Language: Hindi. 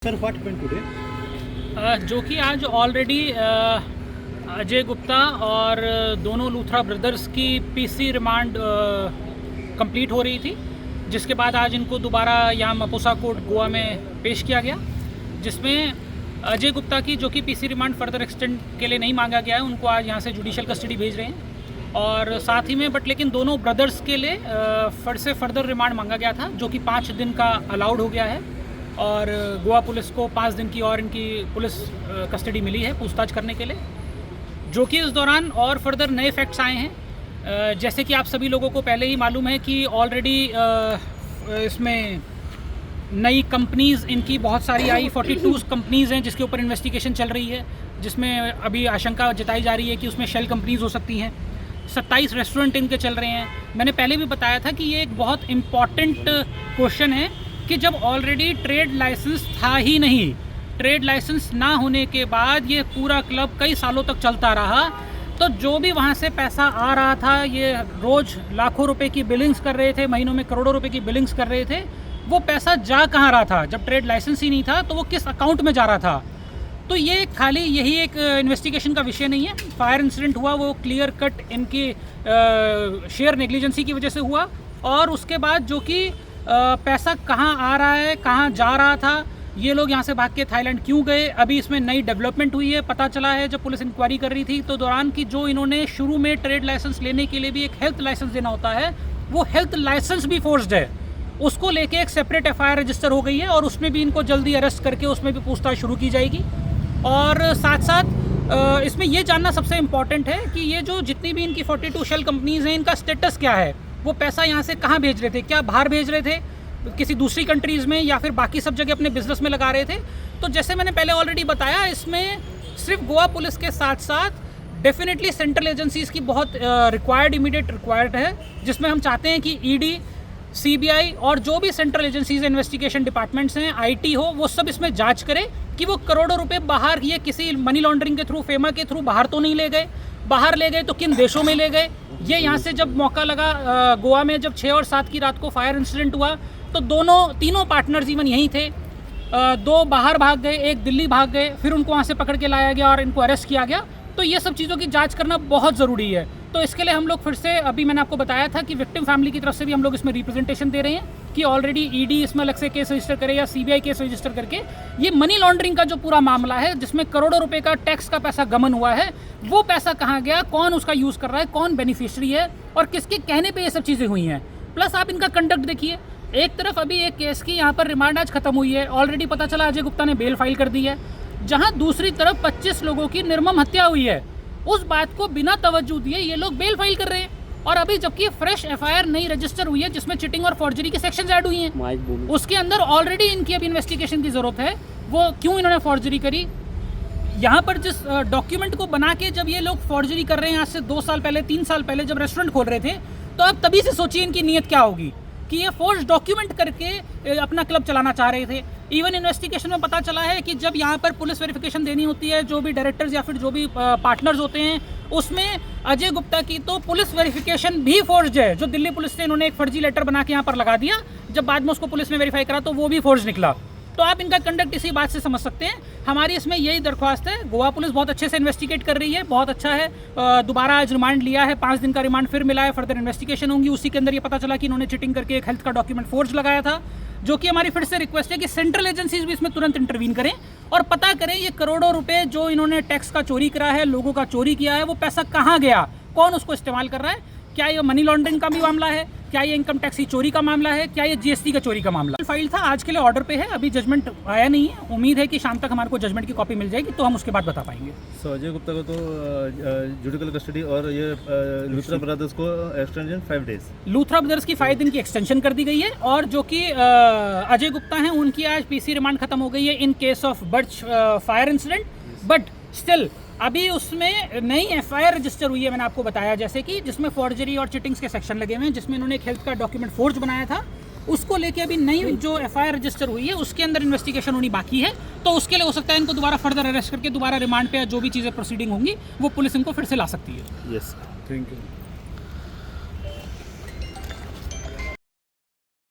Sir what happened today? जो कि आज ऑलरेडी अजय गुप्ता और दोनों लूथरा ब्रदर्स की पीसी रिमांड कंप्लीट हो रही थी, जिसके बाद आज इनको दोबारा यहाँ मपुसा कोर्ट गोवा में पेश किया गया, जिसमें अजय गुप्ता की जो कि पीसी रिमांड फर्दर एक्सटेंड के लिए नहीं मांगा गया है, उनको आज यहाँ से जुडिशियल कस्टडी भेज रहे हैं। और साथ ही में लेकिन दोनों ब्रदर्स के लिए फर्दर रिमांड मांगा गया था, जो कि 5 दिन का अलाउड हो गया है। और गोवा पुलिस को 5 दिन की और इनकी पुलिस कस्टडी मिली है पूछताछ करने के लिए, जो कि इस दौरान और फर्दर नए फैक्ट्स आए हैं। जैसे कि आप सभी लोगों को पहले ही मालूम है कि ऑलरेडी इसमें नई कंपनीज़ इनकी बहुत सारी आई, 42 कंपनीज़ हैं जिसके ऊपर इन्वेस्टिगेशन चल रही है, जिसमें अभी आशंका जताई जा रही है कि उसमें शेल कंपनीज़ हो सकती हैं। 27 रेस्टोरेंट इनके चल रहे हैं। मैंने पहले भी बताया था कि ये एक बहुत इम्पॉर्टेंट क्वेश्चन है कि जब ऑलरेडी ट्रेड लाइसेंस था ही नहीं, ट्रेड लाइसेंस ना होने के बाद ये पूरा क्लब कई सालों तक चलता रहा, तो जो भी वहाँ से पैसा आ रहा था, ये रोज़ लाखों रुपए की बिलिंग्स कर रहे थे, महीनों में करोड़ों रुपए की बिलिंग्स कर रहे थे, वो पैसा जा कहाँ रहा था? जब ट्रेड लाइसेंस ही नहीं था तो वो किस अकाउंट में जा रहा था? तो ये खाली यही एक इन्वेस्टिगेशन का विषय नहीं है। फायर इंसिडेंट हुआ वो क्लियर कट इनकी शेयर नेग्लिजेंसी की वजह से हुआ, और उसके बाद जो कि पैसा कहाँ आ रहा है, कहाँ जा रहा था, ये लोग यहाँ से भाग के थाईलैंड क्यों गए, अभी इसमें नई डेवलपमेंट हुई है। पता चला है जब पुलिस इंक्वायरी कर रही थी तो दौरान की जो इन्होंने शुरू में ट्रेड लाइसेंस लेने के लिए भी एक हेल्थ लाइसेंस देना होता है, वो हेल्थ लाइसेंस भी फोर्स्ड है। उसको लेके एक सेपरेट एफआईआर रजिस्टर हो गई है, और उसमें भी इनको जल्दी अरेस्ट करके उसमें भी पूछताछ शुरू की जाएगी। और साथ साथ इसमें ये जानना सबसे इम्पॉर्टेंट है कि ये जो जितनी भी इनकी 42 शेल कंपनीज़ हैं, इनका स्टेटस क्या है, वो पैसा यहाँ से कहाँ भेज रहे थे, क्या बाहर भेज रहे थे किसी दूसरी कंट्रीज़ में, या फिर बाकी सब जगह अपने बिजनेस में लगा रहे थे। तो जैसे मैंने पहले ऑलरेडी बताया, इसमें सिर्फ गोवा पुलिस के साथ साथ डेफिनेटली सेंट्रल एजेंसीज़ की बहुत इमीडिएट रिक्वायर्ड है, जिसमें हम चाहते हैं कि ईडी, सीबीआई और जो भी सेंट्रल एजेंसीज इन्वेस्टिगेशन डिपार्टमेंट्स हैं, आईटी हो, वो सब इसमें जांच करे कि वो करोड़ों रुपए बाहर, ये किसी मनी लॉन्ड्रिंग के थ्रू, फेमा के थ्रू बाहर तो नहीं ले गए, बाहर ले गए तो किन देशों में ले गए। ये यहाँ से जब मौका लगा गोवा में, जब 6 और 7 की रात को फायर इंसिडेंट हुआ, तो तीनों पार्टनर्स इवन यहीं थे। 2 बाहर भाग गए, 1 दिल्ली भाग गए, फिर उनको वहाँ से पकड़ के लाया गया और इनको अरेस्ट किया गया। तो ये सब चीज़ों की जांच करना बहुत ज़रूरी है। तो इसके लिए हम लोग फिर से, अभी मैंने आपको बताया था कि विक्टिम फैमिली की तरफ से भी हम लोग इसमें रिप्रेजेंटेशन दे रहे हैं कि ऑलरेडी ईडी इसमें अलग से केस रजिस्टर करे या सीबीआई केस रजिस्टर करके ये मनी लॉन्ड्रिंग का जो पूरा मामला है, जिसमें करोड़ों रुपए का टैक्स का पैसा गमन हुआ है, वो पैसा कहाँ गया, कौन उसका यूज़ कर रहा है, कौन बेनिफिशियरी है, और किसके कहने पर ये सब चीज़ें हुई हैं। प्लस आप इनका कंडक्ट देखिए, एक तरफ अभी एक केस की यहाँ पर रिमांड आज खत्म हुई है, ऑलरेडी पता चला अजय गुप्ता ने बेल फाइल कर दी है, जहाँ दूसरी तरफ 25 लोगों की निर्मम हत्या हुई है। उस बात को बिना तवज्जो दिए ये लोग बेल फाइल कर रहे हैं, और अभी जबकि फ्रेश एफआईआर नई रजिस्टर हुई है जिसमें चिटिंग और फॉर्जरी के सेक्शंस ऐड हुई हैं, उसके अंदर ऑलरेडी इनकी अभी इन्वेस्टिगेशन की जरूरत है, वो क्यों इन्होंने फॉर्जरी करी। यहाँ पर जिस डॉक्यूमेंट को बना के जब ये लोग फॉर्जरी कर रहे हैं, आज से 2 साल पहले, 3 साल पहले जब रेस्टोरेंट खोल रहे थे, तो अब तभी से सोचिए इनकी नीयत क्या होगी कि ये फोर्स डॉक्यूमेंट करके अपना क्लब चलाना चाह रहे थे। इवन इन्वेस्टिगेशन में पता चला है कि जब यहाँ पर पुलिस वेरिफिकेशन देनी होती है, जो भी डायरेक्टर्स या फिर जो भी पार्टनर्स होते हैं, उसमें अजय गुप्ता की तो पुलिस वेरिफिकेशन भी फोर्स्ड है। जो दिल्ली पुलिस से इन्होंने एक फर्जी लेटर बना के यहाँ पर लगा दिया, जब बाद में उसको पुलिस ने वेरीफाई करा तो वो भी फोर्स्ड निकला। तो आप इनका कंडक्ट इसी बात से समझ सकते हैं। हमारी इसमें यही दरख्वास्त है, गोवा पुलिस बहुत अच्छे से इन्वेस्टिगेट कर रही है, बहुत अच्छा है। दोबारा आज रिमांड लिया है, 5 दिन का रिमांड फिर मिला है, फर्दर इन्वेस्टिगेशन होंगी। उसी के अंदर ये पता चला कि इन्होंने चिटिंग करके एक हेल्थ का डॉक्यूमेंट फोर्ज लगाया था, जो कि हमारी फिर से रिक्वेस्ट है कि सेंट्रल एजेंसीज भी इसमें तुरंत इंटरवीन करें और पता करें ये करोड़ों रुपए जो इन्होंने टैक्स का चोरी करा है, लोगों का चोरी किया है, वो पैसा कहाँ गया, कौन उसको इस्तेमाल कर रहा है। क्या ये मनी लॉन्ड्रिंग का भी मामला है, क्या ये इनकम टैक्स की चोरी का मामला है, क्या ये जीएसटी का चोरी का मामला। फाइल था, आज के लिए ऑर्डर पे है, अभी जजमेंट आया नहीं है। उम्मीद है कि शाम तक हमारे को जजमेंट की कॉपी मिल जाएगी, तो हम उसके बाद बता पाएंगे। सो अजय गुप्ता को तो जुडिशियल कस्टडी और ये लूथरा ब्रदर्स को एक्सटेंशन 5 डेज, लूथरा ब्रदर्स की 5 दिन की एक्सटेंशन कर दी गई है, और जो कि अजय गुप्ता हैं उनकी आज पीसी रिमांड खत्म हो गई है in case of birch fire incident. But still अभी उसमें नई एफआईआर रजिस्टर हुई है, मैंने आपको बताया जैसे कि, जिसमें फॉर्जरी और चिटिंग्स के सेक्शन लगे हुए हैं, जिसमें इन्होंने एक हेल्थ का डॉक्यूमेंट फोर्ज बनाया था, उसको लेके अभी नई जो एफआईआर रजिस्टर हुई है उसके अंदर इन्वेस्टिगेशन होनी बाकी है। तो उसके लिए हो सकता है इनको दोबारा फर्दर अरेस्ट करके दोबारा रिमांड पे जो भी चीज़ें प्रोसीडिंग होंगी वो पुलिस इनको फिर से ला सकती है। Yes, thank you.